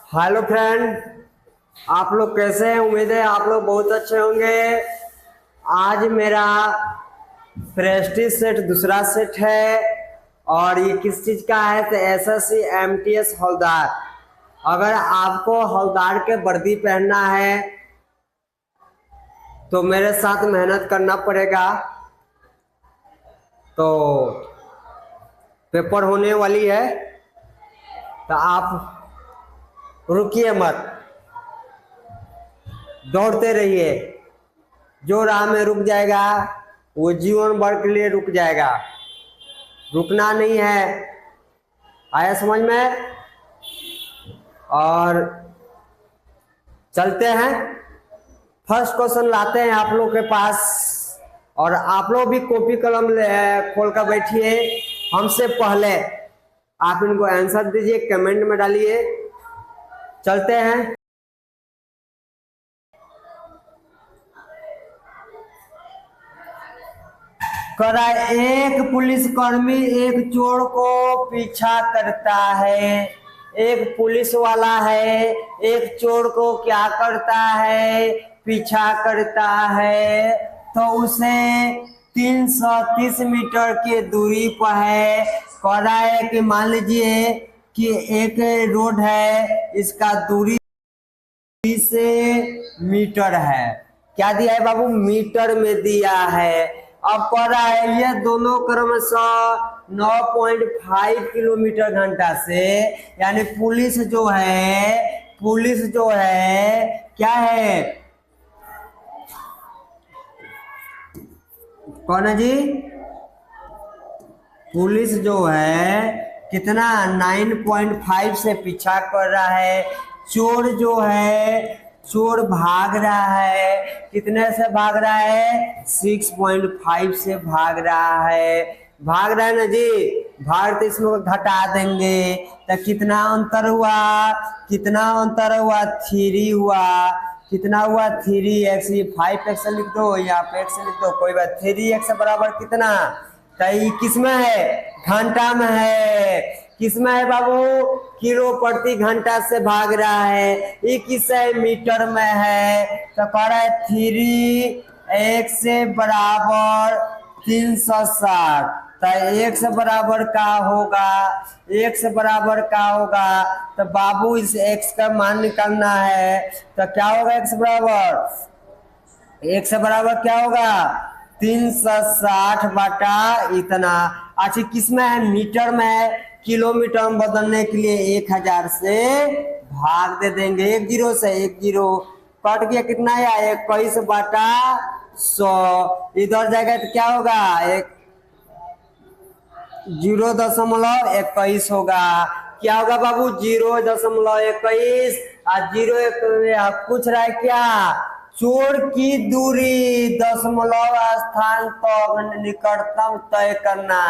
Hello friend, आप लोग कैसे हैं? उम्मीद है आप लोग बहुत अच्छे होंगे। आज मेरा प्रेस्टीज सेट दूसरा सेट है और ये किस चीज़ का है तो एसएससी एमटीएस हवलदार। अगर आपको हवलदार के वर्दी पहनना है तो मेरे साथ मेहनत करना पड़ेगा। तो पेपर होने वाली है तो आप रुकिए मत, दौड़ते रहिए। जो राह में रुक जाएगा वो जीवन भर के लिए रुक जाएगा, रुकना नहीं है। आया समझ में? और चलते हैं, फर्स्ट क्वेश्चन लाते हैं आप लोग के पास। और आप लोग भी कॉपी कलम खोल कर बैठिए। हमसे पहले आप इनको आंसर दीजिए, कमेंट में डालिए। चलते हैं। करा एक पुलिसकर्मी एक चोर को पीछा करता है। एक पुलिस वाला है, एक चोर को क्या करता है? पीछा करता है। तो उसे 330 मीटर की दूरी पर है। कह रहा है कि मान लीजिए कि एक रोड है, इसका दूरी से मीटर है। क्या दिया है बाबू? मीटर में दिया है। अब कह रहा है ये दोनों क्रमशः 9.5 किलोमीटर घंटा से, यानी पुलिस जो है क्या है? कौन है जी? पुलिस जो है कितना 9.5 से पीछा कर रहा है। चोर जो है, चोर भाग रहा है। कितने से भाग रहा है? 6.5 से भाग रहा है। भाग रहा है ना जी? भाग तो इसमें घटा देंगे तो कितना अंतर हुआ? कितना अंतर हुआ? 3 हुआ। कितना हुआ? 3x। ये 5x लिख दो, यहाँ पे x लिख दो, कोई बात। 3x बराबर कितना? तो ये किस में है? घंटा में है। किस में है बाबू? किलो प्रति घंटा से भाग रहा है। ये किस है? मीटर में है। तो कह रहा है 3x बराबर 360। तो x बराबर का होगा? x बराबर का होगा तो बाबू इस x का मान निकालना है। तो क्या होगा x बराबर? x बराबर क्या होगा? 360 बटा इतना। अच्छा किस में है? मीटर में है। किलोमीटर में बदलने के लिए 1000 से भाग दे देंगे। 1 0 से 1 0 कट गया। कितना आया? 21 बटा 100। इधर जाएगा तो क्या होगा? 0.21 होगा। क्या होगा बाबू? 0.21। और 0 पूछ रहा है क्या? चोर की दूरी दशमलव स्थान तक निकटतम तय करना।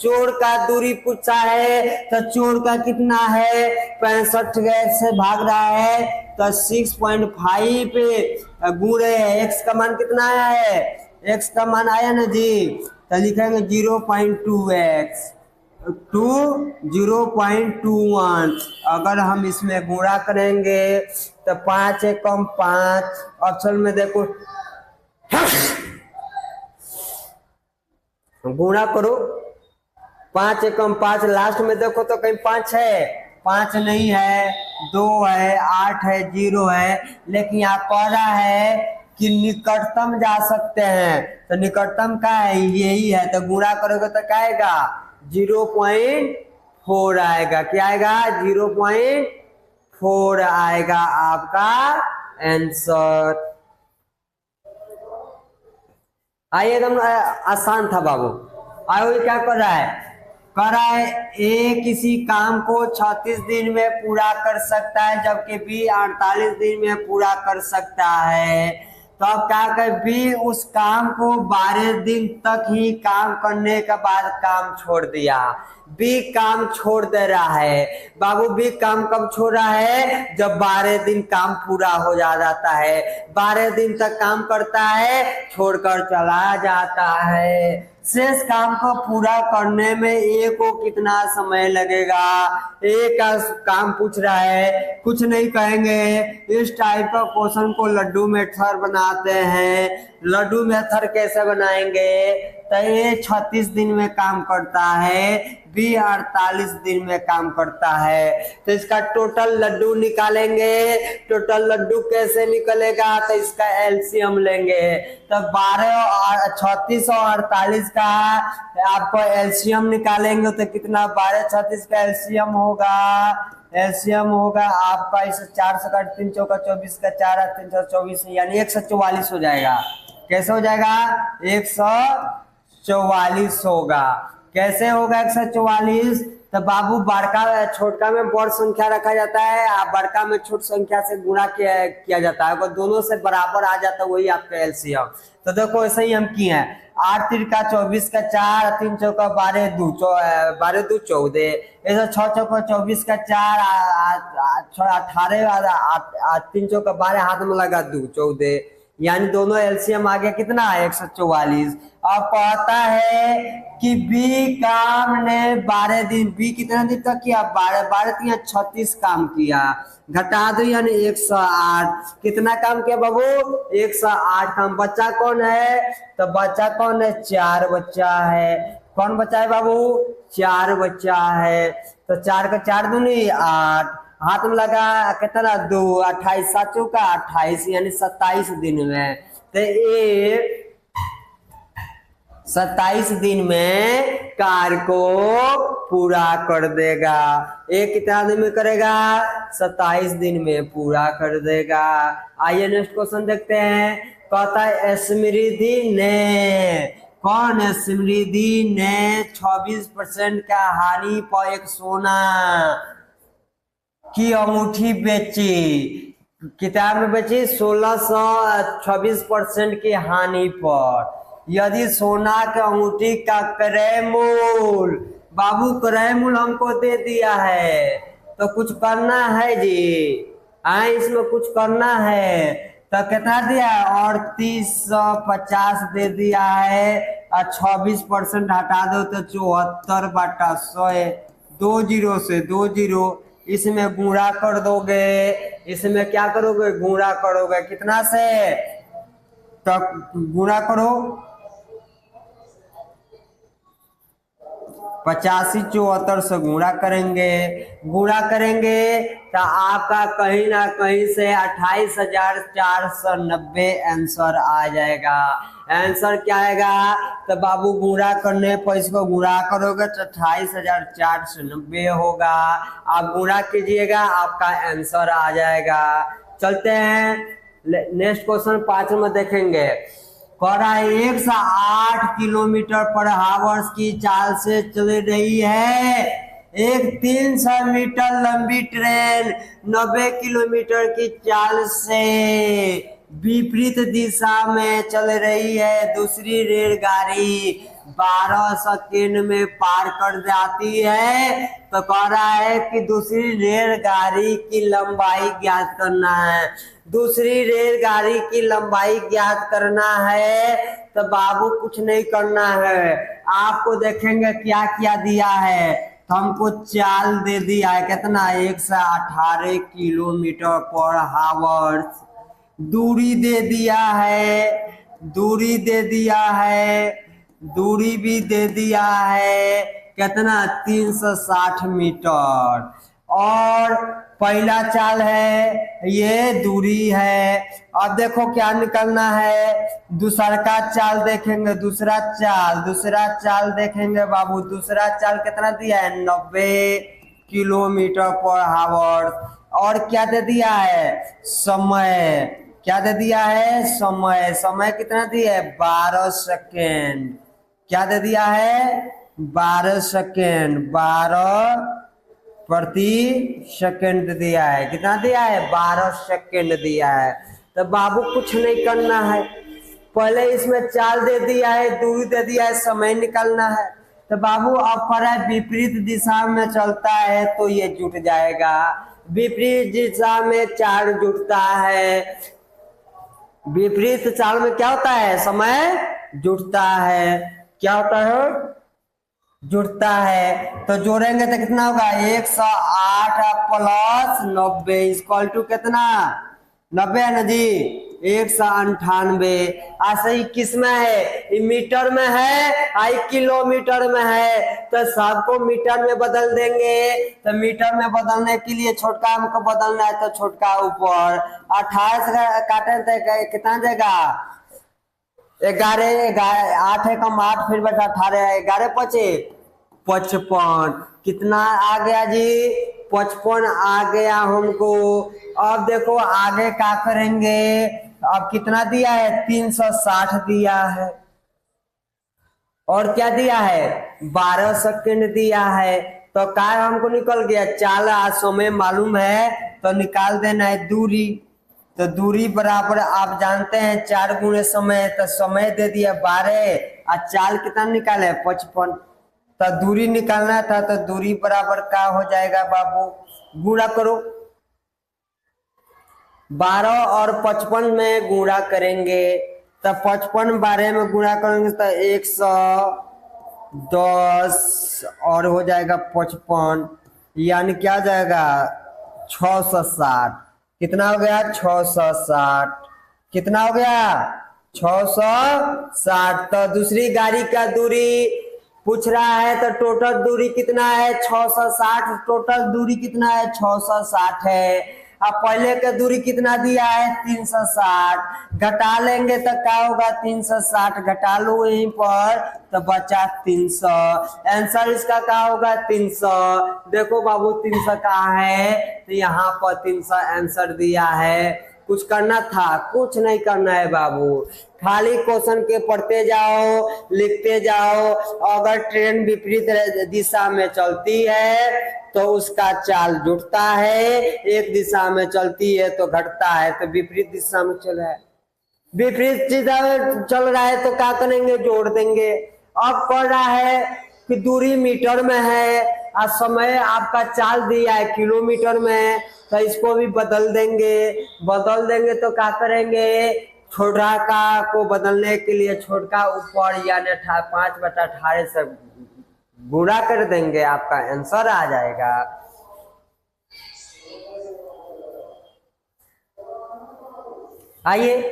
चोर का दूरी पूछा है तो चोर का कितना है? 65 से भाग रहा है तो 6.5 गुणे x का मान कितना आया है? x का मान आया ना जी? तो लिखेंगे 0.2x टू 0.21। अगर हम इसमें गुणा करेंगे तो 5 एकम 5। ऑप्शन में देखो, गुणा करो। 5 एकम 5, लास्ट में देखो तो कहीं 5 है? 5 नहीं है, 2 है, 8 है, 0 है। लेकिन यहाँ कह रहा है कि निकटतम जा सकते हैं। तो निकटतम का है? यही है। तो गुणा करोगे तो क्या आएगा? 0.4 आएगा। क्या आएगा? 0.4 आएगा आपका आंसर। आइए, एकदम आसान था बाबू। आयो क्या कर रहा है? कह रहा है ए किसी काम को 36 दिन में पूरा कर सकता है, जबकि बी 48 दिन में पूरा कर सकता है। तो अब क्या कर? बी उस काम को 12 दिन तक ही काम करने के बाद काम छोड़ दिया। बी काम छोड़ दे रहा है। बाबू बी काम कब छोड़ रहा है? जब 12 दिन काम पूरा हो जाता है। 12 दिन तक काम करता है, छोड़कर चला जाता है। शेष काम को पूरा करने में ए को कितना समय लगेगा। ए का काम पूछ रहा है, कुछ नहीं कहेंगे। इस टाइप का क्वेश्चन को लड्डू मेथड बनाते हैं। लड्डू मेथड कैसे बनाएंगे, तो ए 36 दिन में काम करता है, बी 48 दिन में काम करता है। तो इसका टोटल लड्डू निकालेंगे। टोटल लड्डू कैसे निकलेगा, तो इसका एलसीएम लेंगे। तो 12 और 36 और 48 का आपको एलसीएम निकालेंगे तो कितना, 12 36 का एलसीएम होगा। एलसीएम होगा आपका इस 4 से 3 चौका 24 का 4 324 यानी 144 हो जाएगा। कैसे हो जाएगा, 144 होगा। कैसे होगा 144, तो बाबू बड़का छोटका में बड़ संख्या रखा जाता है, आप बड़का में छोट संख्या से गुणा किया जाता है। अगर दोनों से बराबर आ जाता है वही आपका एलसीएम। तो देखो ऐसे ही हम किए हैं, 8 3 का 24 का 4 3 चौका 12 2 14, ऐसा 6 चौका 24 का 4 18 3 चौका 12 हाथ में लगा 2 14, यानी दोनों एलसीएम आ गया कितना, 144। अब कहता है कि बी काम ने 12 दिन, बी कितना दिन तक किया, 12 36 काम किया, घटा दो यानी 108। कितना काम किया बाबू, 108 काम। बच्चा कौन है, तो बच्चा कौन है, 4 बच्चा है। कौन बच्चा है बाबू, 4 बच्चा है। तो 4 का 4 दूनी 8, हाथ में लगा कितना 2, 28 7 का 28 यानी 27 दिन में। तो ये 27 दिन में कार्य को पूरा कर देगा। ये कितना दिन में करेगा, 27 दिन में पूरा कर देगा। आइए नेक्स्ट क्वेश्चन देखते हैं। कहता है स्मृति ने, कौन है, स्मृति ने 26% का हानि पर एक सोना की अंगूठी बेची। किताब में बेची 1626% की हानि पर। यदि सोना के अंगूठी का क्रय मूल, बाबू क्रय मूल हमको दे दिया है तो कुछ करना है जी, इसमें कुछ करना है। तो कितना दिया है, 3850 दे दिया है और 26% हटा दो तो 74/100, 2 जीरो से 2 जीरो, इसमें गुणा कर दोगे। इसमें क्या करोगे, गुणा करोगे कितना से, तो गुणा करो 85 74 से गुणा करेंगे। गुणा करेंगे तो आपका कहीं ना कहीं से 28,490 आंसर आ जाएगा। आंसर क्या आएगा, तो बाबू गुणा करने पर इसको गुणा करोगे तो 28,490 होगा। आप गुणा कीजिएगा आपका आंसर आ जाएगा। चलते हैं नेक्स्ट क्वेश्चन 5 में देखेंगे। कह रहा है 108 किलोमीटर पर हावर्स की चाल से चल रही है एक 300 मीटर लंबी ट्रेन 90 किलोमीटर की चाल से विपरीत दिशा में चल रही है। दूसरी रेलगाड़ी 12 सेकेंड में पार कर जाती है। तो कह रहा है कि दूसरी रेलगाड़ी की लंबाई ज्ञात करना है। दूसरी रेलगाड़ी की लंबाई ज्ञात करना है तो बाबू कुछ नहीं करना है, आपको देखेंगे क्या क्या दिया है। तो हमको चाल दे दिया है कितना, 118 किलोमीटर पर हावर्स। दूरी दे दिया है, दूरी दे दिया है, दूरी भी दे दिया है कितना, 360 मीटर। और पहला चाल है ये दूरी है। अब देखो क्या निकलना है, दूसरा का चाल देखेंगे, दूसरा चाल देखेंगे बाबू। दूसरा चाल कितना दिया है, 90 किलोमीटर पर हावर। और क्या दे दिया है, समय। क्या दे दिया है, समय। समय कितना दिया है, 12 सेकेंड। क्या दे दिया है, 12 सेकेंड। 12 प्रति सेकंड दिया है। कितना दिया है, 12 सेकंड दिया है। तो बाबू कुछ नहीं करना है, पहले इसमें चाल दे दिया है, दूरी दे दिया है, समय निकालना है। तो बाबू अब कर रहा है विपरीत दिशा में चलता है तो ये जुट जाएगा। विपरीत दिशा में चाल जुटता है। विपरीत चाल में क्या होता है, समय जुटता है। क्या होता है, जुड़ता है। तो जोड़ेंगे तो कितना होगा, 108 प्लस 90 इक्वल टू कितना, 90 है ना जी, 198। ऐसे ही किस में है, मीटर में है, आई किलोमीटर में है, तो सबको मीटर में बदल देंगे। तो मीटर में बदलने के लिए छोटका हमको बदलना है, तो छोटका ऊपर 28 काटे तो कितना देगा, 11, 8 एकम 8, फिर बचा 18, 11 पचे 55, कितना आ गया जी, 55 आ गया हमको। अब देखो आगे क्या करेंगे, अब कितना दिया है, 360 दिया है, और क्या दिया है, 12 सेकंड दिया है। तो क्या हमको निकल गया, चाल समय मालूम है तो निकाल देना है दूरी। तो दूरी बराबर आप जानते हैं 4 गुणे समय, तो समय दे दिया 12 और चाल कितना निकाले 55। तो दूरी निकालना था, तो दूरी बराबर क्या हो जाएगा बाबू, गुणा करो, 12 और 55 में गुणा करेंगे, तो 55 12 में गुणा करेंगे तो 110 और हो जाएगा 55, यानी क्या हो जाएगा 660। कितना हो गया, 660, कितना हो गया 660। तो दूसरी गाड़ी का दूरी पूछ रहा है, तो टोटल दूरी कितना है 660, टोटल दूरी कितना है 660 है। अब पहले का दूरी कितना दिया है 360, घटा लेंगे तो क्या होगा, 360 घटा लो यहीं पर तो बचा 300, आंसर इसका क्या होगा 300। देखो बाबू 300 कहाँ है, तो यहाँ पर 300 आंसर दिया है। कुछ करना था, कुछ नहीं करना है बाबू, खाली क्वेश्चन के पढ़ते जाओ, लिखते जाओ। अगर ट्रेन विपरीत दिशा में चलती है तो उसका चाल जुड़ता है, एक दिशा में चलती है तो घटता है। तो विपरीत दिशा में चल रहा है, विपरीत दिशा में चल रहा है तो क्या करेंगे, जोड़ देंगे। अब पढ़ रहा है कि दूरी मीटर में है और समय आपका चाल दिया है किलोमीटर में, तो इसको भी बदल देंगे। बदल देंगे तो क्या करेंगे, छोटा का को बदलने के लिए छोटा ऊपर यानी 5/18 से गुणा कर देंगे, आपका आंसर आ जाएगा। आइए,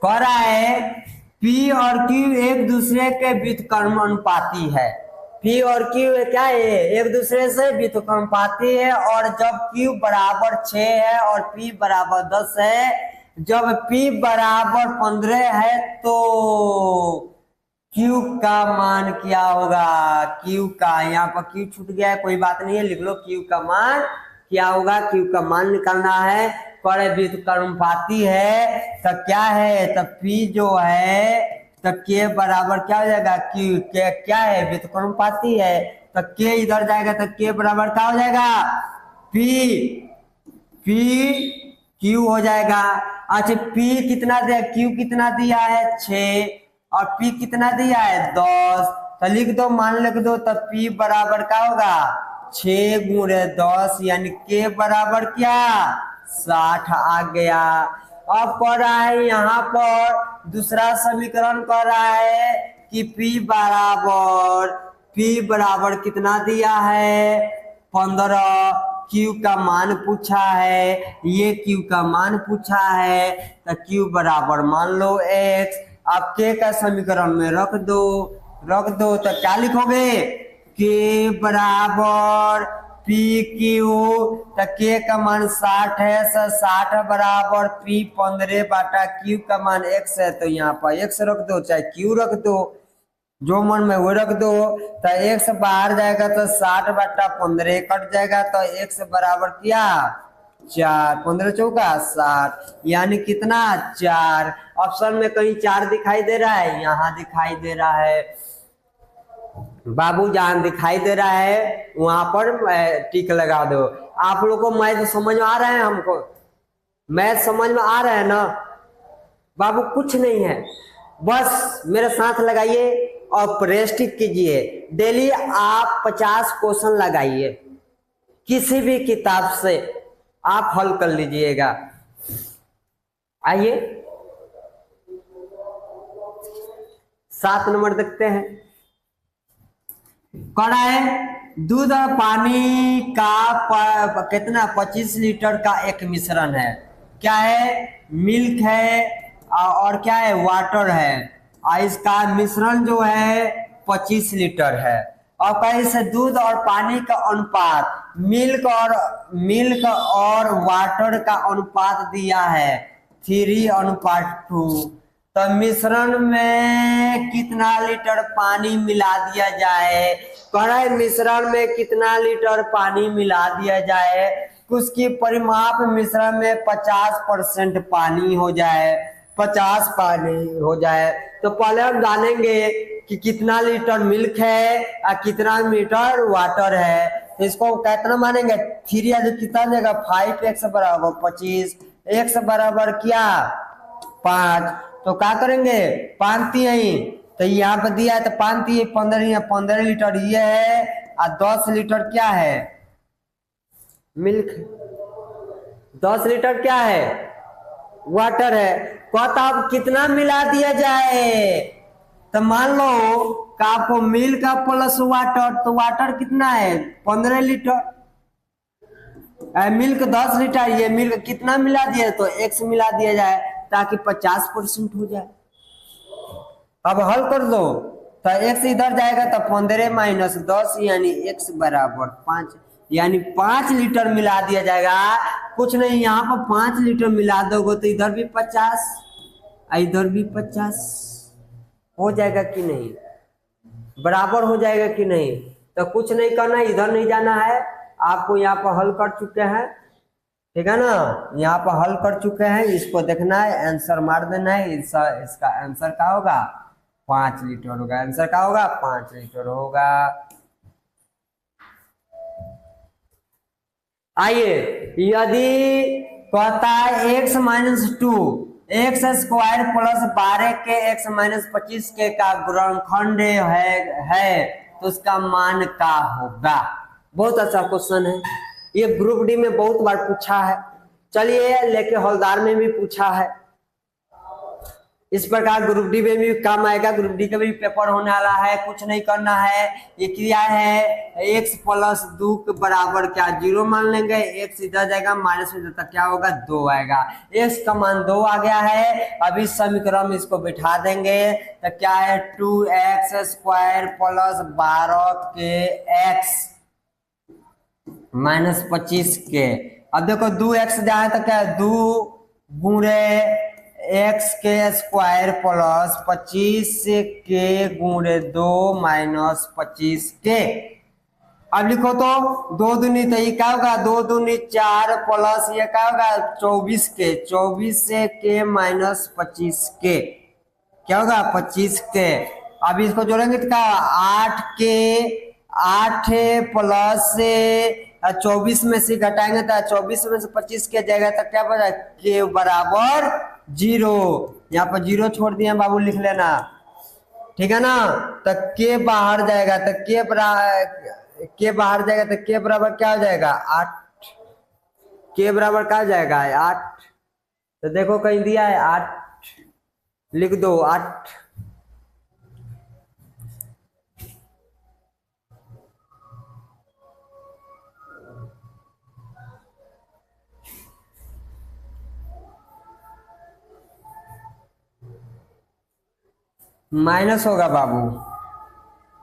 कह रहा है P और Q एक दूसरे के व्युत्क्रम अनुपाती है। P और Q क्या है, एक दूसरे से व्युत्क्रमानुपाती है। और जब Q बराबर 6 है और P बराबर 10 है, जब P बराबर 15 है तो Q का मान क्या होगा, Q का, यहाँ पर Q छूट गया है, कोई बात नहीं है, लिख लो Q का मान क्या होगा, Q का मान निकालना है। पर व्युत्क्रमानुपाती है तो क्या है, तो P जो है तो K बराबर क्या हो जाएगा, Q क्या है, व्युत्क्रमानुपाती है तो K इधर जाएगा तो K बराबर क्या हो जाएगा, P Q हो जाएगा। अच्छा P कितना दिया, Q कितना दिया है 6 और P कितना दिया है 10, तो लिख दो, मान लिख दो। तो P बराबर क्या होगा 6 गुणे 10 यानी K बराबर क्या 60 आ गया। अब कह रहा है यहाँ पर दूसरा समीकरण कह रहा है कि P बराबर कितना दिया है 15, Q का मान पूछा है, ये Q का मान पूछा है, तो Q बराबर मान लो X। आप K का समीकरण में रख दो तो क्या लिखोगे, K बराबर PQ, तो K का मान 60 है, 60 बराबर P 15/Q का मान X है, तो यहाँ पर X रख दो चाहे Q रख दो, जो मन में वो रख दो। तो X बाहर जाएगा तो 60/15 कट जाएगा, तो X बराबर क्या 4, 15 चौका 60, यानी कितना 4। ऑप्शन में कहीं 4 दिखाई दे रहा है, यहाँ दिखाई दे रहा है बाबू, जहां दिखाई दे रहा है वहां पर टिक लगा दो। आप लोग को मैथ समझ में आ रहा है, हमको मैथ समझ में आ रहा है ना बाबू, कुछ नहीं है, बस मेरे साथ लगाइए और प्रैक्टिस कीजिए। डेली आप 50 क्वेश्चन लगाइए, किसी भी किताब से आप हल कर लीजिएगा। आइए 7 नंबर देखते हैं। कह रहा है दूध और पानी का कितना 25 लीटर का एक मिश्रण है। क्या है? मिल्क है और क्या है? वाटर है। और इसका मिश्रण जो है 25 लीटर है। और कहीं से दूध और पानी का अनुपात मिल्क और वाटर का अनुपात दिया है 3:2। तो मिश्रण में कितना लीटर पानी मिला दिया जाए? कह रहा है मिश्रण में कितना लीटर पानी मिला दिया जाए? उसकी परिमाप मिश्रण में 50% पानी हो जाए, 50 पानी हो जाए। तो पहले हम जानेंगे कि कितना लीटर मिल्क है और कितना लीटर वाटर है। तो इसको कितना मानेंगे? 3 आज कितना देगा? 5x बराबर 25, x बराबर क्या? 5। तो क्या करेंगे? 5 यही तो यहाँ पर दिया है तो 5 15, 15 लीटर ये है और 10 लीटर क्या है? मिल्क। 10 लीटर क्या है? वाटर है। कहता अब कितना मिला दिया जाए? तो मान लो कि आपको मिल्क प्लस वाटर, तो वाटर कितना है? 15 लीटर। मिल्क 10 लीटर, ये मिल्क कितना मिला दिया? तो x मिला दिया जाए ताकि 50% हो जाए। अब हल कर दो तो x इधर जाएगा तो 15 माइनस 10 यानी x बराबर 5, यानी 5 लीटर मिला दिया जाएगा। कुछ नहीं, यहाँ पर 5 लीटर मिला दोगे तो इधर भी 50 इधर भी 50 हो जाएगा कि नहीं? बराबर हो जाएगा कि नहीं? तो कुछ नहीं करना, इधर नहीं जाना है आपको। यहाँ पर हल कर चुके हैं, ठीक है ना? यहाँ पर हल कर चुके हैं, इसको देखना है, आंसर मार देना है। इसका आंसर क्या होगा? 5 लीटर होगा। आंसर क्या होगा? 5 लीटर होगा। आइए, यदि कहता है x minus 2 x square plus 12 के x माइनस 25 के का गुणनखंड है तो उसका मान क्या होगा? बहुत अच्छा क्वेश्चन है, ये ग्रुप डी में बहुत बार पूछा है। चलिए लेके हवलदार में भी पूछा है। इस प्रकार ग्रुप डी में भी काम आएगा। ग्रुप डी का भी पेपर होने वाला है। कुछ नहीं करना है, ये क्या है? x प्लस 2 के बराबर क्या 0 मान लेंगे। x इधर जाएगा, माइनस में जाता क्या होगा? 2 आएगा। x का मान 2 आ गया है। अब इस समीकरण में इसको बिठा देंगे तो क्या है? 2x स्क्वायर प्लस 12 के x माइनस 25 के। अब देखो 2x जाए तो क्या है? 2 गुणे x के स्क्वायर प्लस 25 के गुणे 2 माइनस 25 के। अब लिखो तो 2 दूनी तो ये क्या होगा? 2 दूनी 4 प्लस ये क्या होगा? 24 के, 24 से के माइनस 25 के क्या होगा? 25 के। अब इसको जोड़ेंगे तो क्या? 8 के, 8 प्लस से 24 में से घटाएंगे तो 24 में से 25 के जाएगा तो क्या बचा? के बराबर 0। यहाँ पर 0 छोड़ दिए बाबू, लिख लेना, ठीक है ना? तो के बाहर जाएगा तो के बाहर जाएगा तो के बराबर क्या हो जाएगा? 8। के बराबर क्या हो जाएगा? 8। तो देखो कहीं दिया है 8, लिख दो 8। माइनस होगा बाबू,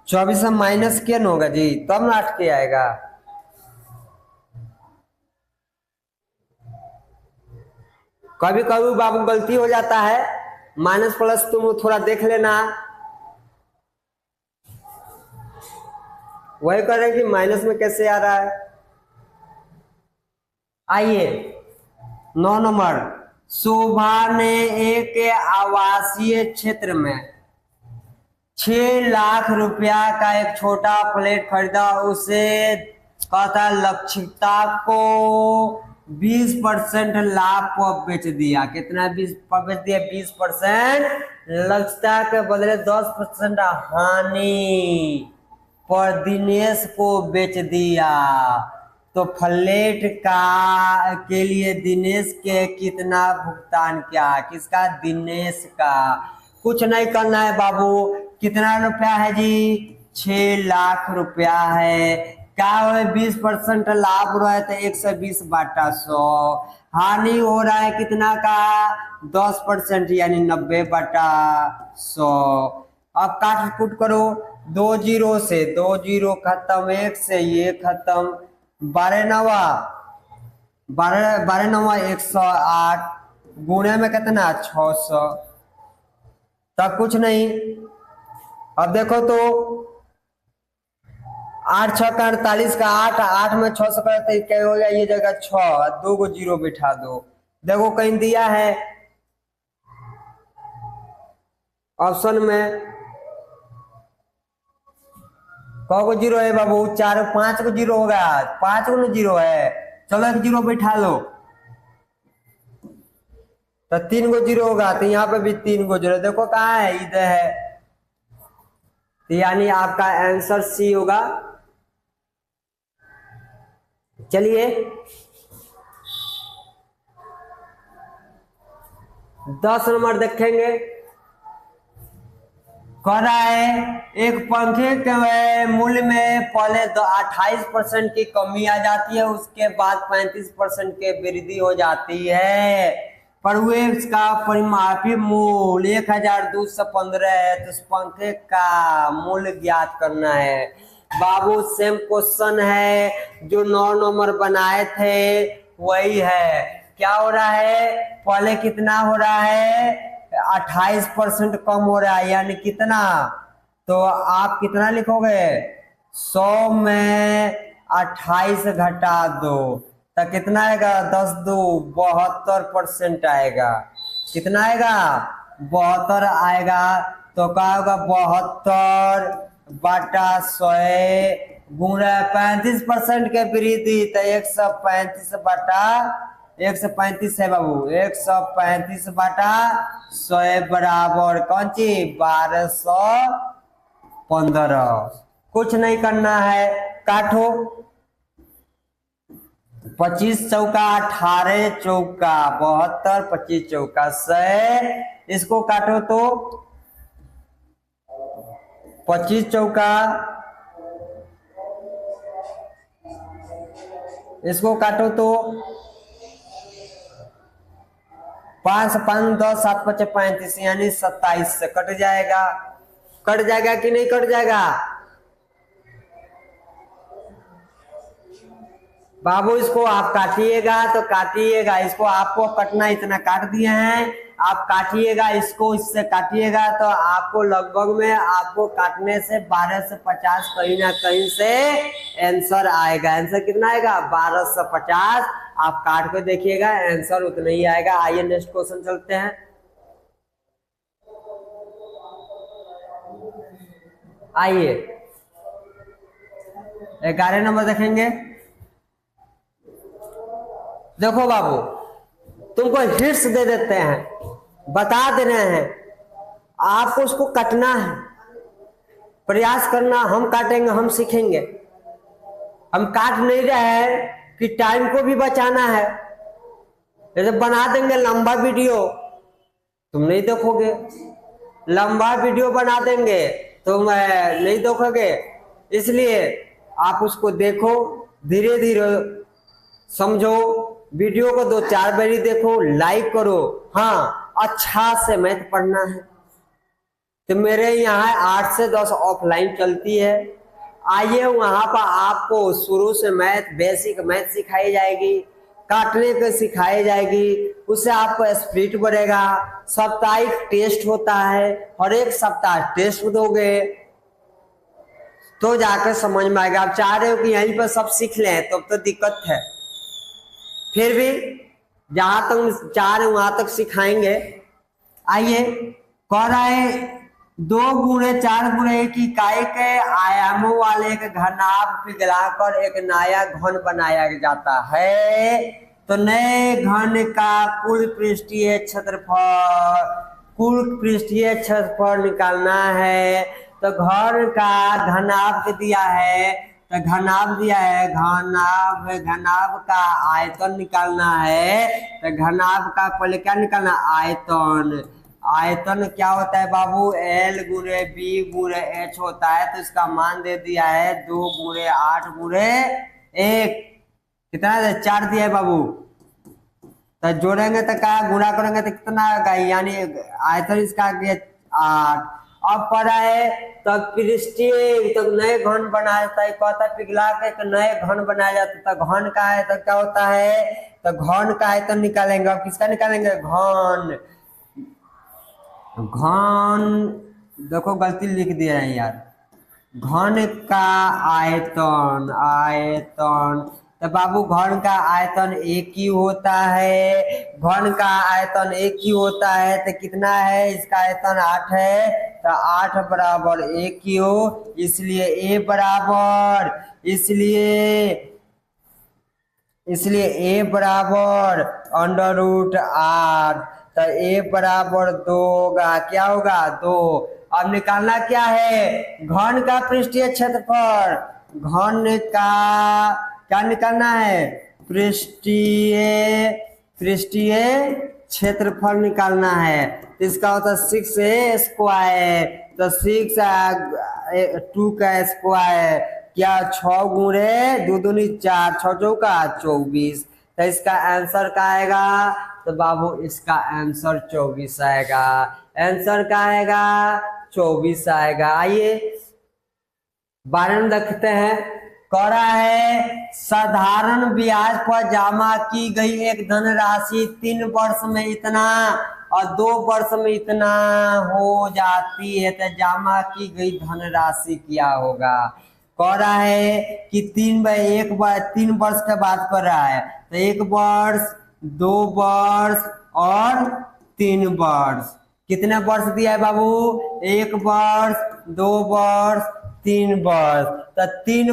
24 में माइनस के न होगा जी, तब ना 8 के आएगा। कभी कभी बाबू गलती हो जाता है, माइनस प्लस तुम थोड़ा देख लेना। वही कर रहे कि माइनस में कैसे आ रहा है। आइए 9 नंबर, शोभा ने एक आवासीय क्षेत्र में 6 लाख रुपया का एक छोटा फ्लैट खरीदा। उसे कहता लक्षिता को 20% लाभ पर बेच दिया। कितना 20 पर बेच दिया? 20%। लक्षिता के बदले 10% हानि पर दिनेश को बेच दिया। तो फ्लैट के लिए दिनेश के कितना भुगतान किया? किसका? दिनेश का। कुछ नहीं करना है बाबू। कितना रुपया है जी? 6 लाख रुपया है। क्या हो? 20% लाभ हो रहा है तो 120 बाटा 100। हानि हो रहा है कितना का? 10% यानी 90 बाटा 100। अब काट कुट करो। 2 जीरो से 2 जीरो खत्म, 1 से ये खत्म। 12 नवा 12 नवा 108 गुणे में कितना? 600। तब कुछ नहीं। अब देखो तो 8 6 का 48 का 8 8 में 6 से करते क्या हो गया? ये जगह 6 2 को जीरो बिठा दो। देखो कहीं दिया है ऑप्शन में कौ को जीरो है बाबू? 4 5 को जीरो होगा। 5 को जीरो है। चलो एक जीरो बिठा लो तो 3 को जीरो होगा। तो यहाँ पे भी 3 को जीरो। देखो कहाँ है? इधर है। तो यानी आपका आंसर सी होगा। चलिए 10 नंबर देखेंगे। कह रहा है एक पंखे के मूल्य में पहले 28% की कमी आ जाती है, उसके बाद 35% की वृद्धि हो जाती है, पर वे इसका परिमापी मूल्य 1215 है। तो उस पंखे का मूल्य ज्ञात करना है। बाबू सेम क्वेश्चन है जो 9 नंबर बनाए थे वही है। क्या हो रहा है? पहले कितना हो रहा है? 28% कम हो रहा है, यानी कितना? तो आप कितना लिखोगे? 100 में 28 घटा दो तो कितना आएगा? 10 2 72% आएगा। कितना आएगा? 72 आएगा। तो क्या होगा? 72 बटा 100 गुणा 35% के वृद्धि तो 135 बटा 135 है बाबू। 135 बटा 100 बराबर कौन चीज? 1215। कुछ नहीं करना है। काटो। 25 चौका 18 चौका 72 25 चौका 100। इसको काटो तो 25 चौका, इसको काटो तो 5 5 10 7 5 35 यानी 27 से कट जाएगा। कट जाएगा कि नहीं कट जाएगा? बाबू इसको आप काटिएगा तो काटिएगा। इसको आपको कटना इतना काट दिए हैं, आप काटिएगा इसको, इससे काटिएगा तो आपको लगभग में आपको काटने से 12 से 50 कहीं ना कहीं से आंसर आएगा। आंसर कितना आएगा? 12 से 50। आप काट के देखिएगा आंसर उतना ही आएगा। आइए नेक्स्ट क्वेश्चन चलते हैं। आइए 11 नंबर देखेंगे। देखो बाबू तुमको हिट्स दे देते हैं, बता दे रहे हैं, आपको उसको काटना है, प्रयास करना। हम काटेंगे, हम सीखेंगे। हम काट नहीं रहे हैं कि टाइम को भी बचाना है। जैसे बना देंगे लंबा वीडियो तुम नहीं देखोगे, लंबा वीडियो बना देंगे तुम नहीं देखोगे। इसलिए आप उसको देखो, धीरे धीरे समझो, वीडियो को 2-4 बारी देखो, लाइक करो। हाँ अच्छा से मैथ पढ़ना है। तो मेरे यहाँ 8 से 10 ऑफलाइन चलती है। आइए वहां पर आपको शुरू से मैथ, बेसिक मैथ सिखाई जाएगी, काटने को सिखाई जाएगी, उससे आपको स्पिरिट बढ़ेगा। साप्ताहिक टेस्ट होता है, और एक सप्ताह टेस्ट दोगे तो जाकर समझ में आएगा। आप चाह रहे हो कि यहीं पर सब सीख लें तो दिक्कत है। फिर भी जहां तक चाह रहे वहां तक सिखाएंगे। आइए कह रहा है 2 गुणे 4 गुणे एक इकाई के आयामों वाले एक घनाभ पिघलाकर एक नया घन बनाया जाता है। तो नए घन का कुल पृष्ठीय क्षेत्रफल निकालना है। तो घर का घनाभ दिया है, तो घनाभ दिया है, घनाभ का आयतन निकालना है। तो घनाभ का पहले क्या निकालना? आयतन। आयतन क्या होता है बाबू, L गुणे बी गुणे एच होता है। तो इसका मान दे दिया है 2 गुणे 8 गुणे 1, कितना 4 दिया है बाबू। तो जोड़ेंगे तो क्या, गुणा करेंगे तो कितना आएगा, यानी आयतन इसका 8। अब पढ़ा है तब पृष्ठीय तब नए घन बनाया जाता है, कहता है पिघला के एक नए घन बनाया जाता है। तो घन का आयतन क्या होता है, तो घन का आयतन निकालेंगे। अब किसका निकालेंगे, घन। घन देखो गलती लिख दिया है यार, घन का आयतन, आयतन तो बाबू घन का आयतन एक ही होता है, घन का आयतन एक ही होता है। तो कितना है, इसका आयतन 8 है, तो 8 बराबर 1 ही हो, इसलिए ए बराबर, इसलिए ए बराबर अंडर रूट 8। तो ए बराबर 2 होगा, क्या होगा 2। अब निकालना क्या है, घन का पृष्ठीय क्षेत्रफल, घन का क्या निकालना है, पृष्ठीय क्षेत्रफल निकालना है। तो इसका होता है 6a स्क्वायर, तो 6 2 का स्क्वायर क्या 6 गुणे 2 दूनी 4, 6 चौका 24। तो इसका आंसर क्या आएगा, तो बाबू इसका आंसर 24 आएगा, आंसर क्या आएगा 24 आएगा। आइए 12 में देखते हैं, कह रहा है साधारण ब्याज पर जमा की गई एक धनराशि 3 वर्ष में इतना और 2 वर्ष में इतना हो जाती है, तो जमा की गई धनराशि क्या होगा। कह रहा है कि 3 वर्ष के बाद कर रहा है, तो 1 वर्ष 2 वर्ष और 3 वर्ष। कितने वर्ष दिया है बाबू, 1 वर्ष 2 वर्ष 3 वर्ष। तो 3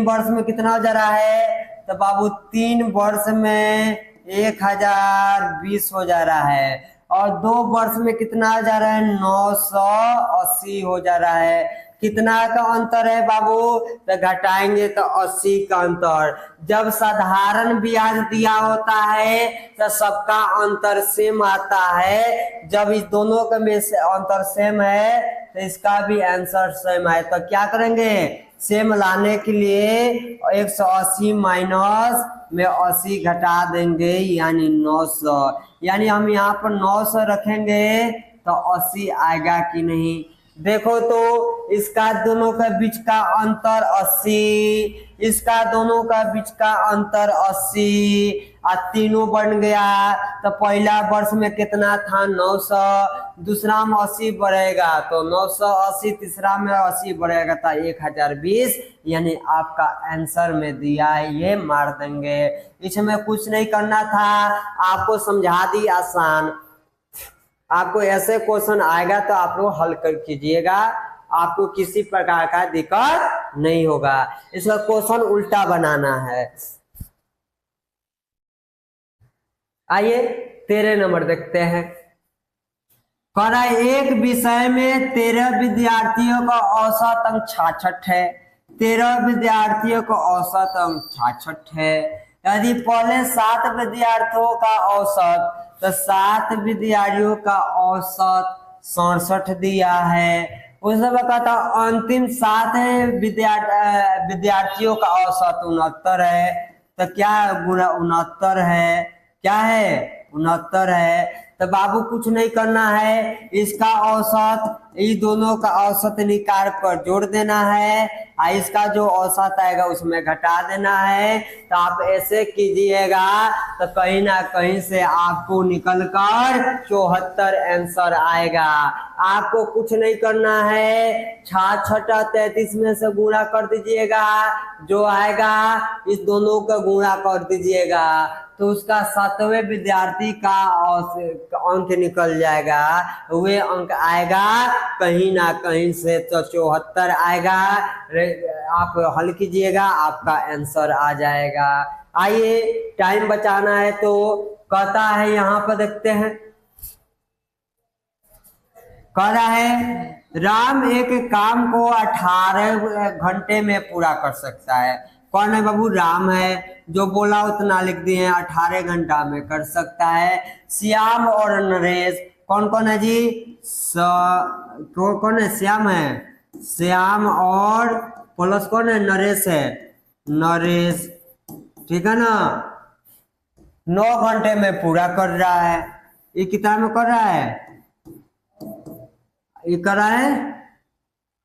वर्ष में कितना हो जा रहा है, तो बाबू 3 वर्ष में 1020 हो जा रहा है, और 2 वर्ष में कितना हो जा रहा है 980 हो जा रहा है। कितना का अंतर है बाबू, तो घटाएंगे तो 80 का अंतर। जब साधारण ब्याज दिया होता है तो सबका अंतर सेम आता है, जब इस दोनों के में से अंतर सेम है तो इसका भी आंसर सेम है। तो क्या करेंगे, सेम लाने के लिए 180 माइनस में 80 घटा देंगे, यानी 900। यानी हम यहाँ पर 900 रखेंगे तो 80 आएगा कि नहीं। देखो तो इसका दोनों के बीच का अंतर 80, इसका दोनों का बीच का अंतर 80 और तीनों बन गया। तो पहला वर्ष में कितना था 900, दूसरा में 80 बढ़ेगा तो 980, तीसरा में 80 बढ़ेगा तो 1020, यानी आपका आंसर में दिया है, ये मार देंगे। इसमें कुछ नहीं करना था, आपको समझा दी आसान। आपको ऐसे क्वेश्चन आएगा तो आप लोग हल कर कीजिएगा, आपको किसी प्रकार का दिक्कत नहीं होगा। इसका क्वेश्चन उल्टा बनाना है। आइए 13 नंबर देखते हैं। कह रहा है एक विषय में 13 विद्यार्थियों का औसत अंक 66 है, 13 विद्यार्थियों का औसत अंक 66 है। यदि पहले 7 विद्यार्थियों का औसत, तो 7 विद्यार्थियों का औसत 67 दिया है। उसने कहता अंतिम 7 विद्यार्थियों का औसत 69 है। तो क्या गुणा 69 है, क्या है 69 है। तो बाबू कुछ नहीं करना है, इसका औसत इस दोनों का औसत निकाल कर जोड़ देना है, और इसका जो औसत आएगा उसमें घटा देना है। तो आप ऐसे कीजिएगा तो कहीं ना कहीं से आपको निकल कर 74 आंसर आएगा। आपको कुछ नहीं करना है, 66 33 में से गुणा कर दीजिएगा, जो आएगा इस दोनों का गुणा कर दीजिएगा, तो उसका 7वें विद्यार्थी का अंक निकल जाएगा। वे अंक आएगा कहीं ना कहीं से तो 74 आएगा। आप हल कीजिएगा, आपका आंसर आ जाएगा। आइए टाइम बचाना है तो कहता है, यहाँ पर देखते हैं, कह रहा है राम एक काम को 18 घंटे में पूरा कर सकता है। कौन है बाबू? राम है। जो बोला उतना लिख दिए, 18 घंटा में कर सकता है। श्याम और नरेश, कौन कौन है जी? कौन है? श्याम है, श्याम और प्लस कौन है? नरेश है, नरेश, ठीक है ना। 9 घंटे में पूरा कर रहा है। ये कितना में कर रहा है? ये कर रहा है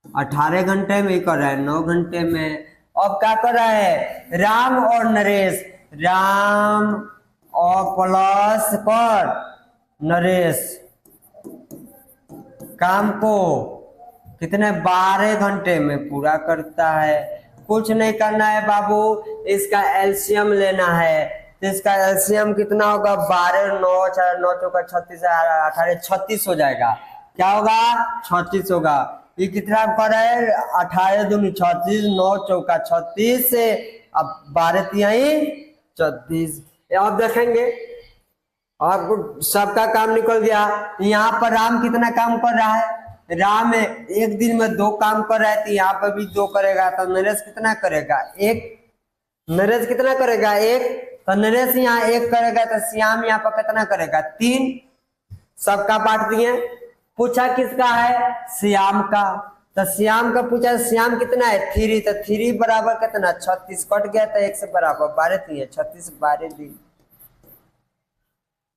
18 घंटे में, कर रहा है 9 घंटे में। अब क्या कर रहा है? राम और नरेश, राम और प्लस कर नरेश, काम को कितने 12 घंटे में पूरा करता है। कुछ नहीं करना है बाबू, इसका एलसीएम लेना है। तो इसका एलसीएम कितना होगा? 12 9 4 9 चौका 36 18 36 हो जाएगा। क्या होगा? 36 होगा। ये कितना कर है? 18 दूनी 36, 9 चौका 36 से अब 12 तिहाई 36। अब देखेंगे अब सबका काम निकल गया। यहाँ पर राम कितना काम कर रहा है? राम एक दिन में 2 काम कर रहा है, तो यहाँ पर भी 2 करेगा। तो नरेश कितना करेगा? 1। नरेश कितना करेगा? 1। तो नरेश यहाँ 1 करेगा, तो श्याम यहाँ पर कितना करेगा? 3। सबका बांट दिए। पूछा किसका है? श्याम का। तो श्याम का पूछा, श्याम कितना है? 3। तो 3 बराबर कितना? 36 कट गया, तो 1 से बराबर 12 दिए, 36 12 दिन।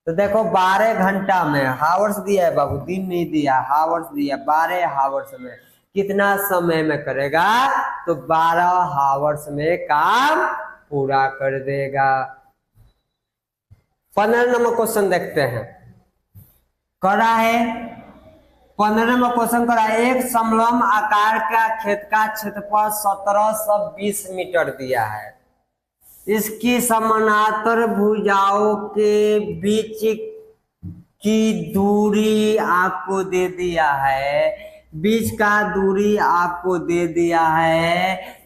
तो देखो 12 घंटा में हावर्स दिया है बाबू, दिन नहीं दिया, हावर्स दिया। 12 हावर्स में कितना समय में करेगा? तो 12 हावर्स में काम पूरा कर देगा। 15 नंबर क्वेश्चन देखते हैं। करा है 15 नंबर क्वेश्चन करा है। एक समलंब आकार का खेत का क्षेत्रफल 1720 मीटर दिया है। इसकी समानांतर भुजाओं के बीच की दूरी आपको दे दिया है। बीच का दूरी आपको दे दिया है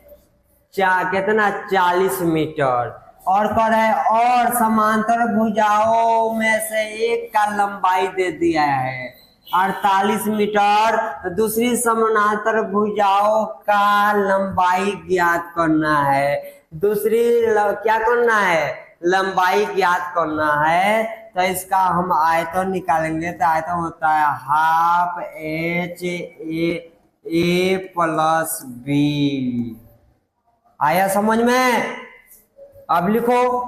कितना? 40 मीटर। और कह रहा है और समांतर भुजाओं में से एक का लंबाई दे दिया है 48 मीटर। दूसरी समानांतर भुजाओं का लंबाई ज्ञात करना है। दूसरी क्या करना है? लंबाई ज्ञात करना है। तो इसका हम आयतन निकालेंगे। तो आयतन होता है half H A plus B. आया समझ में? अब लिखो,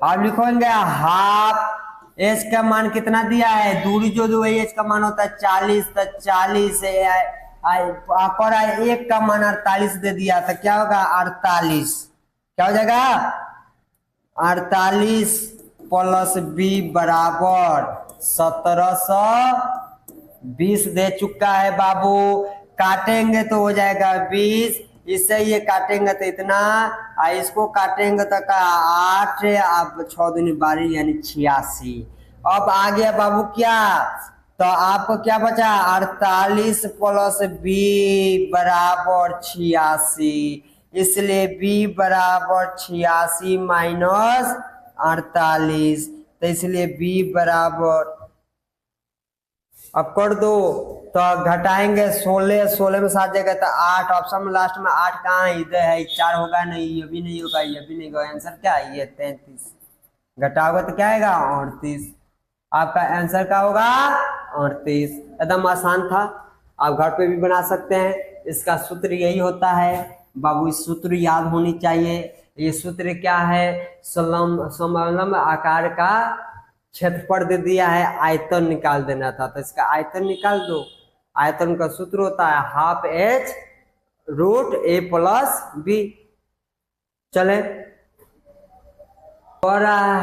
अब लिखोगे हाफ एच का मान कितना दिया है? दूरी जो दो एच का मान होता है 40। तो 40 पर 1 का मान 48 दे दिया। तो क्या होगा? 48। क्या हो जाएगा? 48 प्लस बी बराबर 1720 दे चुका है बाबू। काटेंगे तो हो जाएगा 20। इससे ये काटेंगे तो इतना, इसको काटेंगे तो 8 अब 6 दूनी 12 यानी 86। अब आ गया बाबू क्या? तो आपको क्या बचा? 48 प्लस बी बराबर 86। इसलिए बी बराबर 86 माइनस 48। तो इसलिए बी बराबर, अब कर दो तो घटाएंगे 16, 16 में 7 जगह तो 8। ऑप्शन में लास्ट में 8 कहाँ है? इधर है। 4 होगा नहीं, ये भी नहीं होगा, ये भी नहीं होगा। आंसर क्या है? ये 33। घटाओगे तो क्या आएगा? 38। आपका आंसर क्या होगा? 38। एकदम आसान था, आप घर पे भी बना सकते हैं। इसका सूत्र यही होता है बाबू, इस सूत्र याद होनी चाहिए। ये सूत्र क्या है? समलंब आकार का क्षेत्रफल दे दिया है, आयतन निकाल देना था। तो इसका आयतन निकाल दो। आयतन का सूत्र होता है हाफ एच रूट ए प्लस बी। चले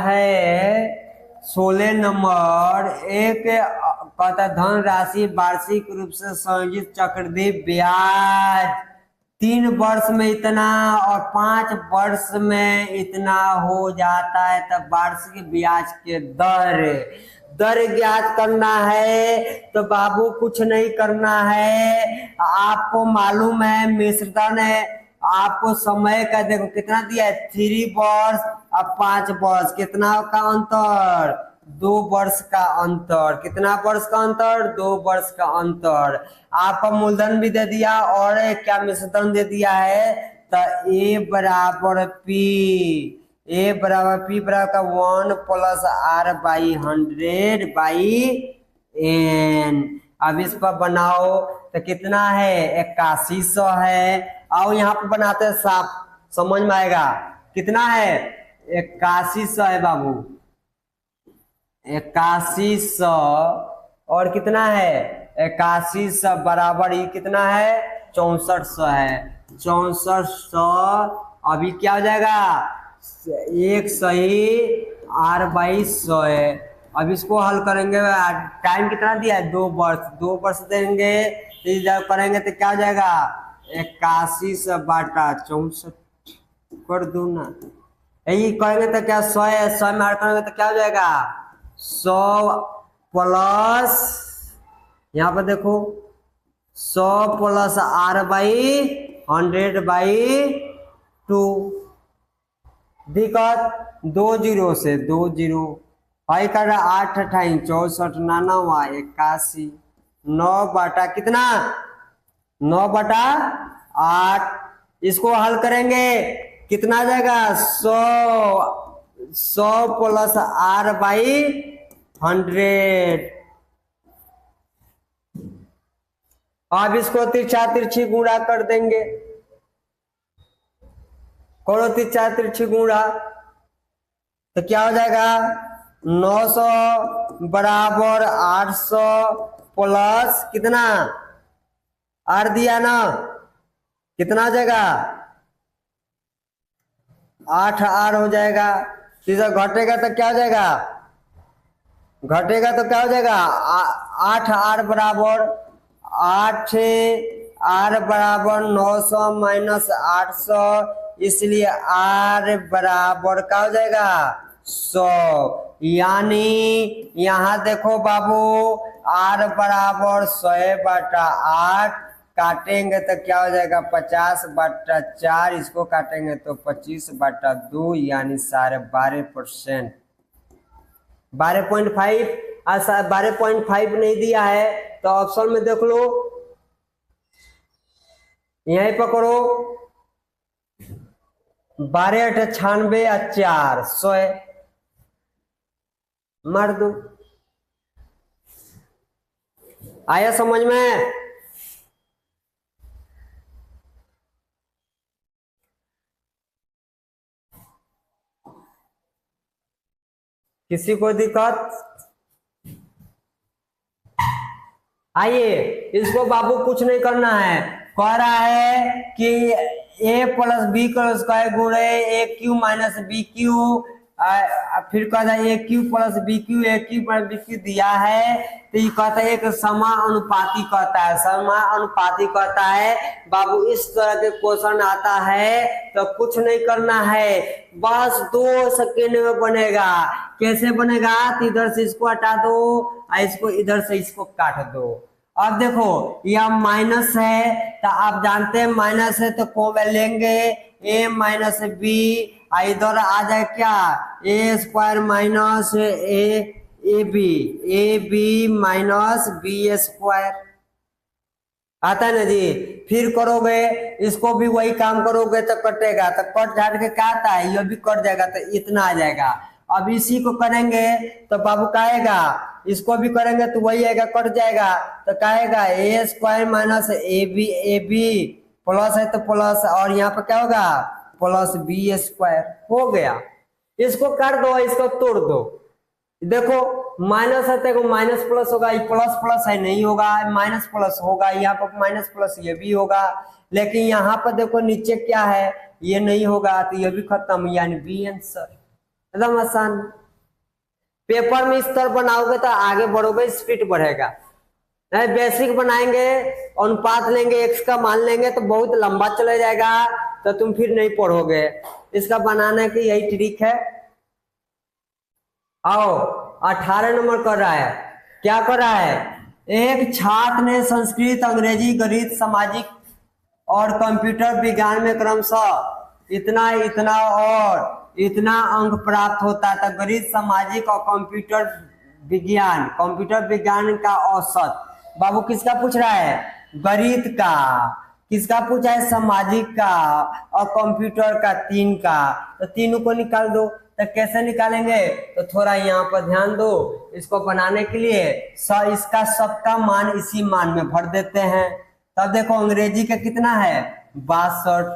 है 16 नंबर। एक कहता धन राशि वार्षिक रूप से संयोजित चक्रवृद्धि ब्याज 3 वर्ष में इतना और 5 वर्ष में इतना हो जाता है। तब वार्षिक ब्याज के दर ज्ञात करना है। तो बाबू कुछ नहीं करना है, आपको मालूम है मिश्रण है। आपको समय का देखो कितना दिया है? 3 वर्ष अब 5 वर्ष। कितना का अंतर? 2 वर्ष का अंतर। कितना वर्ष का अंतर? 2 वर्ष का अंतर। आपका मूलधन भी दे दिया और क्या मिश्रण दे दिया है? तो ए बराबर पी, ए बराबर पी बराबर का 1 plus R by 100 by N. अब इस पर बनाओ तो कितना है 8100 है। आओ यहाँ पर बनाते हैं, साफ समझ में आएगा। कितना है 8100 है बाबू, 8100 और कितना है 8100 बराबर ही कितना है 6400 है, 6400। अभी क्या हो जाएगा 1 सही आर बाई 100 है। अब इसको हल करेंगे, टाइम कितना दिया है 2 वर्ष, 2 वर्ष देंगे तो जब करेंगे तो क्या हो जाएगा 8100 बाटा 64 कर दो ना, यही करेंगे तो क्या 100 है, 100 में ऐड करेंगे तो क्या हो जाएगा 100 प्लस, यहाँ पर देखो 100 प्लस आर बाई 100 बाई 2। दिक्कत 2 जीरो से 2 जीरो, भाई कर रहा 8 अठाई 64 99 81, 9 बटा कितना 9 बटा 8। इसको हल करेंगे कितना आ जाएगा 100 प्लस आर बाई 100। अब इसको तिरछा तिरछी गुणा कर देंगे, करो तिरछा तिरछी गुणा तो क्या हो जाएगा 900 बराबर 800 प्लस कितना आर दिया ना, कितना आ जाएगा 8 आर हो जाएगा। सीधा घटेगा तो क्या हो जाएगा, घटेगा तो क्या हो जाएगा 8 आर बराबर 8 आर बराबर 900 माइनस 800, इसलिए आर बराबर क्या हो जाएगा 100। यानी यहाँ देखो बाबू आर बराबर 100 बटा 8, काटेंगे तो क्या हो जाएगा 50 बटा 4, इसको काटेंगे तो 25 बटा 2, यानी 12.5%। 12.5 12.5 नहीं दिया है तो ऑप्शन में देख लो, यहीं पकड़ो 12 8 96 4 100 मार दो। आया समझ में? किसी को दिक्कत? आइए, इसको बाबू कुछ नहीं करना है, कह रहा है कि a प्लस बी का स्क्वायर गुणे ए क्यू माइनस बी क्यू, फिर कहता है ए क्यू प्लस बी क्यू, ए क्यू प्लस बी क्यू दिया है तो ये कहता है एक समानुपाती कहता है, समानुपाती कहता है। बाबू इस तरह के क्वेश्चन आता है तो कुछ नहीं करना है, बस 2 सेकेंड में बनेगा। कैसे बनेगा, तो इधर से इसको हटा दो और इसको इधर से इसको काट दो। अब देखो यह माइनस है तो आप जानते हैं माइनस है तो कौन लेंगे a माइनस बी, इधर आ जाए क्या a square minus a b minus b square आता है ना जी। फिर करोगे इसको भी वही काम करोगे तो कटेगा, तो कट झाट के क्या आता है, ये भी कट जाएगा तो इतना आ जाएगा। अब इसी को करेंगे तो बाबू कहेगा, इसको भी करेंगे तो वही आएगा, कट जाएगा तो कहेगा a square minus a b plus है तो प्लस, और यहाँ पर क्या होगा प्लस बी स्क्वायर हो गया। इसको कर दो, इसको तोड़ दो, देखो माइनस है तो माइनस प्लस होगा, प्लस प्लस है नहीं होगा, माइनस प्लस होगा, यहाँ पर माइनस प्लस ये भी होगा, लेकिन यहाँ पर देखो नीचे क्या है ये नहीं होगा तो ये भी खत्म, यानी बी आंसर। एकदम आसान। पेपर में इस तरह बनाओगे तो आगे बढ़ोगे, स्पीड बढ़ेगा। बेसिक बनाएंगे, अनुपात लेंगे, एक्स का मान लेंगे तो बहुत लंबा चला जाएगा तो तुम फिर नहीं पढ़ोगे। इसका बनाने की यही ट्रिक है। आओ 18 नंबर कर रहा है, क्या कर रहा है, एक छात्र ने संस्कृत, अंग्रेजी, गणित, सामाजिक और कंप्यूटर विज्ञान में क्रमशः इतना इतना और इतना अंक प्राप्त होता था। गणित, सामाजिक और कंप्यूटर विज्ञान का औसत, बाबू किसका पूछ रहा है, गणित का, किसका पूछा है? सामाजिक का और कंप्यूटर का 3 का। तो तीनों को निकाल दो। तो कैसे निकालेंगे? तो थोड़ा यहाँ पर ध्यान दो। इसको बनाने के लिए इसका सबका मान इसी मान में भर देते हैं। तब देखो अंग्रेजी का कितना है? 62।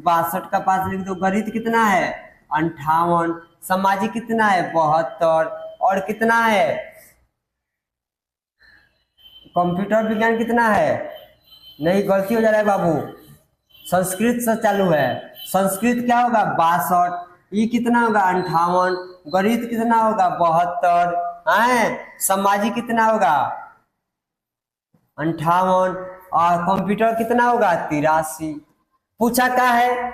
62 का पास लिख दो। गणित कितना है? 58। सामाजिक कितना है? 72। और कितना है? कंप्यूटर विज्ञान कितना है? नहीं, गलती हो जा रहा है बाबू, संस्कृत से चालू है। संस्कृत क्या होगा? 62। ये कितना होगा? 58। गणित कितना होगा? 72 है। सामाजिक कितना होगा? 58। और कंप्यूटर कितना होगा? 83। पूछा क्या है?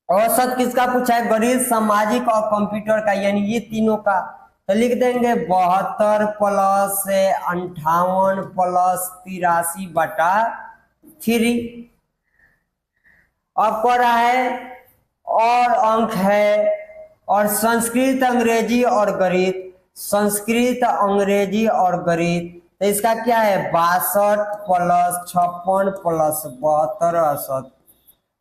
औसत किसका पूछा है? गणित, सामाजिक और कंप्यूटर का, यानी ये तीनों का। तो लिख देंगे 72 प्लस 58 प्लस 83 बटा 3। अब क्या रहा है? और अंक है, और संस्कृत, अंग्रेजी और गणित। संस्कृत, अंग्रेजी और गणित। तो इसका क्या है? 62 प्लस 56 प्लस 72 औसत।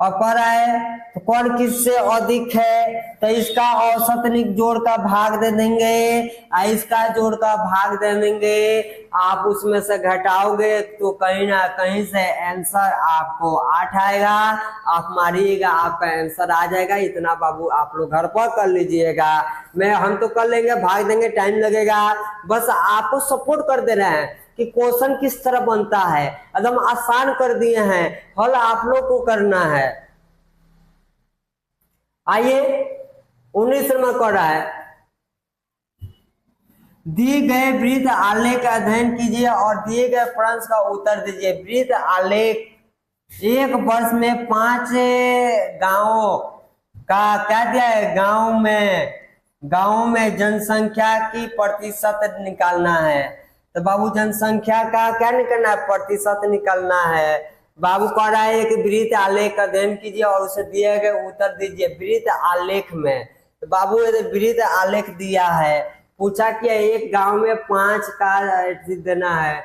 अब कह रहा है तो कौन किससे अधिक है? तो इसका औसत जोड़ का भाग दे देंगे, इसका जोड़ का भाग दे देंगे। आप उसमें से घटाओगे तो कहीं ना कहीं से आंसर आपको 8 आएगा। आप मारिएगा, आपका आंसर आ जाएगा। इतना बाबू आप लोग घर पर कर लीजिएगा। हम तो कर लेंगे, भाग देंगे, टाइम लगेगा। बस आपको सपोर्ट कर दे रहे हैं कि क्वेश्चन किस तरह बनता है। एकदम आसान कर दिए हैं, हल आप लोग को करना है। आइए 19 नंबर कर रहा है, दिए गए वृत्त आलेख का अध्ययन कीजिए और दिए गए प्रश्न का उत्तर दीजिए। वृत्त आलेख, एक वर्ष में 5 गांवों का क्या दिया है? गांव में जनसंख्या की प्रतिशत निकालना है। तो बाबू जनसंख्या का क्या निकालना है? प्रतिशत निकालना है। बाबू कह रहा है कि वृत्त आलेख का अध्ययन कीजिए और उसे दिए गए उत्तर दीजिए। वृत्त आलेख में तो बाबू वृत्त आलेख दिया है, पूछा कि एक गांव में 5 का देना है।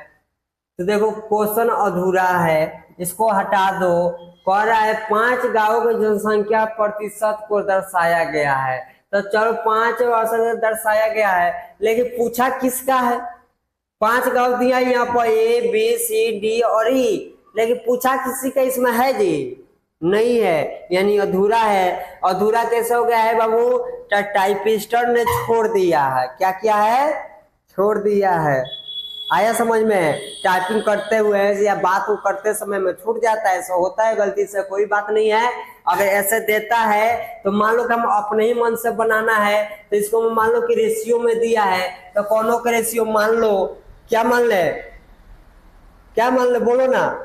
तो देखो क्वेश्चन अधूरा है, इसको हटा दो। कह रहा है 5 गांवों की जनसंख्या प्रतिशत को दर्शाया गया है। तो चलो 5 दर्शाया गया है, लेकिन पूछा किसका है? 5 गांव दिया यहाँ पर A, B, C, D और E, लेकिन पूछा किसी का इसमें है जी? नहीं है, यानी अधूरा है। अधूरा कैसे हो गया है बाबू? टाइपिस्टर ने छोड़ दिया है। क्या किया है? छोड़ दिया है। आया समझ में? टाइपिंग करते हुए या बात को करते समय में छूट जाता है, ऐसा होता है गलती से, कोई बात नहीं है। अगर ऐसे देता है तो मान लो कि हम अपने ही मन से बनाना है, तो इसको मान लो कि रेशियो में दिया है, तो कौनों का रेशियो मान लो, क्या मान ले? क्या मान ले? बोलो ना।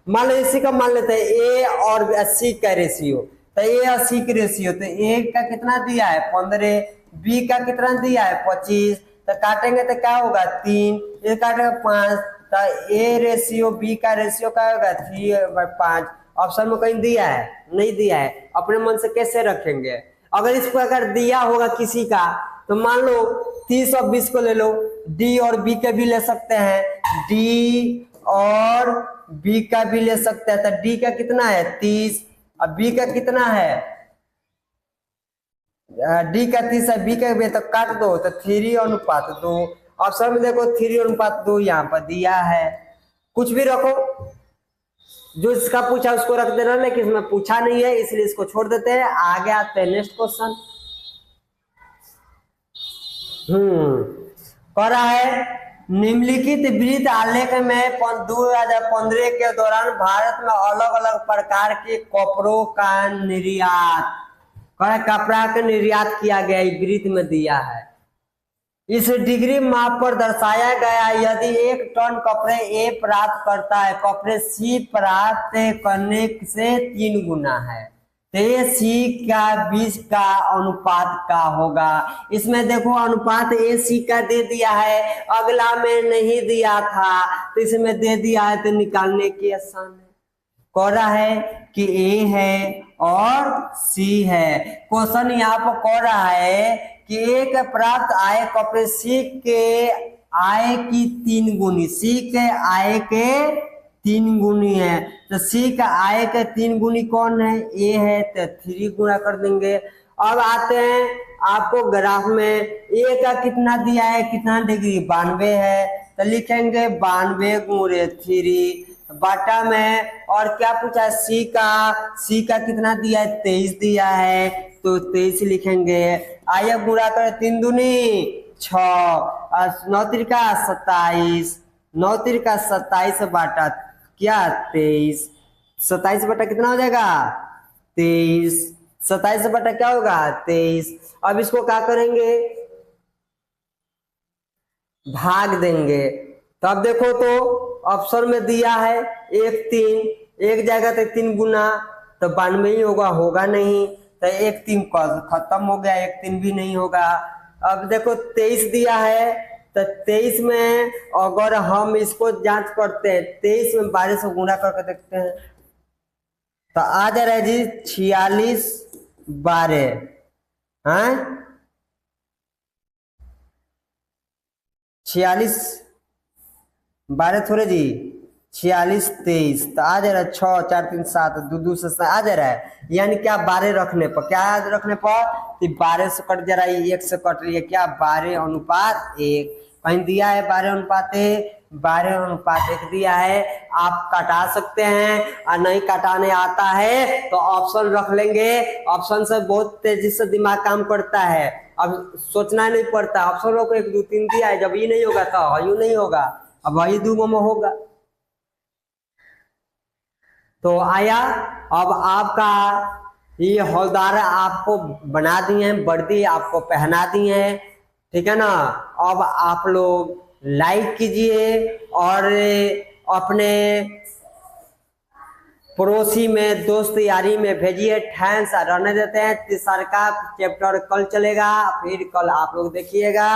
मान लो इसी का मान लेते हैं A और 80 का रेशियो। तो A 80 की रेशियो, तो A का कितना दिया है? 15। B का कितना दिया है? 25। तो काटेंगे तो क्या होगा? 3। ये काटेंगे 5। तो A रेशियो B का रेशियो क्या होगा? 3/5। ऑप्शन में कहीं दिया है? नहीं दिया है। अपने मन से कैसे रखेंगे? अगर इसको अगर दिया होगा किसी का, तो मान लो 30 और 20 को ले लो, D और B का भी ले सकते हैं, D और B का भी ले सकते हैं। तो D का कितना है? 30। अब B का कितना है? D का 30 है, B का भी, तो काट दो। तो 3:2। ऑप्शन में देखो 3:2 यहाँ पर दिया है। कुछ भी रखो, जो इसका पूछा उसको रख देना, लेकिन इसमें पूछा नहीं है इसलिए इसको छोड़ देते हैं। आगे आते हैं नेक्स्ट क्वेश्चन। कह रहा है निम्नलिखित वृत्त आलेख में 2015 के दौरान भारत में अलग अलग प्रकार के कपड़ों का निर्यात, कपड़ा का निर्यात किया गया, वृत्त में दिया है। इस डिग्री माप पर दर्शाया गया यदि 1 टन कपड़े A प्राप्त करता है, कपड़े C प्राप्त करने से 3 गुना है, तो C का 20 का अनुपात का होगा। इसमें देखो अनुपात AC का दे दिया है, अगला में नहीं दिया था, तो इसमें दे दिया है, तो निकालने की आसान है। कह रहा है कि A है और C है। क्वेश्चन यहाँ पर कह रहा है कि एक प्राप्त आय कपड़े C के आय की 3 गुनी, C के आय के 3 गुनी है, तो सी का आय का 3 गुनी कौन है? ए है, तो 3 गुना कर देंगे। अब आते हैं आपको ग्राफ में, ए का कितना दिया है, कितना डिग्री 92 है, तो लिखेंगे 92 गुणे 3 बाटा में। और क्या पूछा है? सी का कितना दिया है? 23 दिया है, तो 23 लिखेंगे। आइए गुणा करें, 3 दूनी 6 और 9 त्रिका 27, 9 त्रिका 27 बाटा क्या 23, 27 बटा कितना हो जाएगा? 23, 27 बटा क्या होगा? 23। अब इसको क्या करेंगे? भाग देंगे। तो अब देखो तो ऑप्शन में दिया है 1 3, एक जाएगा तो 3 गुना, तो 92 ही होगा, होगा नहीं, तो 1 3 खत्म हो गया, 1 3 भी नहीं होगा। अब देखो 23 दिया है, तो 23 में अगर हम इसको जांच करते हैं, 23 में 12 से गुना करके देखते हैं, तो आ जा रहा है जी 46 12 है, 46 12 थोड़े जी, 46 23, तो आ जा रहा है 6 4 3 7 2 2 से आ जा रहा है। यानी क्या 12 रखने पर, क्या रखने पर? 12 से कट जा रहा है, 1 से कट रही है, क्या 12:1। कहीं दिया है 12:1, 12:1 दिया है। आप कटा सकते हैं, और नहीं कटाने आता है तो ऑप्शन रख लेंगे। ऑप्शन से बहुत तेजी से दिमाग काम करता है, अब सोचना नहीं पड़ता। ऑप्शन को 1 2 3 दिया है, जब ये नहीं होगा तो यू नहीं होगा, अब वही 2 में होगा। तो आया, अब आपका ये हौलदार आपको बना दिए हैं, वर्दी आपको पहना दिए हैं, ठीक है ना। अब आप लोग लाइक कीजिए और अपने पड़ोसी में, दोस्त यारी में भेजिए। थैंक्स, रहने देते हैं। तीसरा चैप्टर कल चलेगा, फिर कल आप लोग देखिएगा।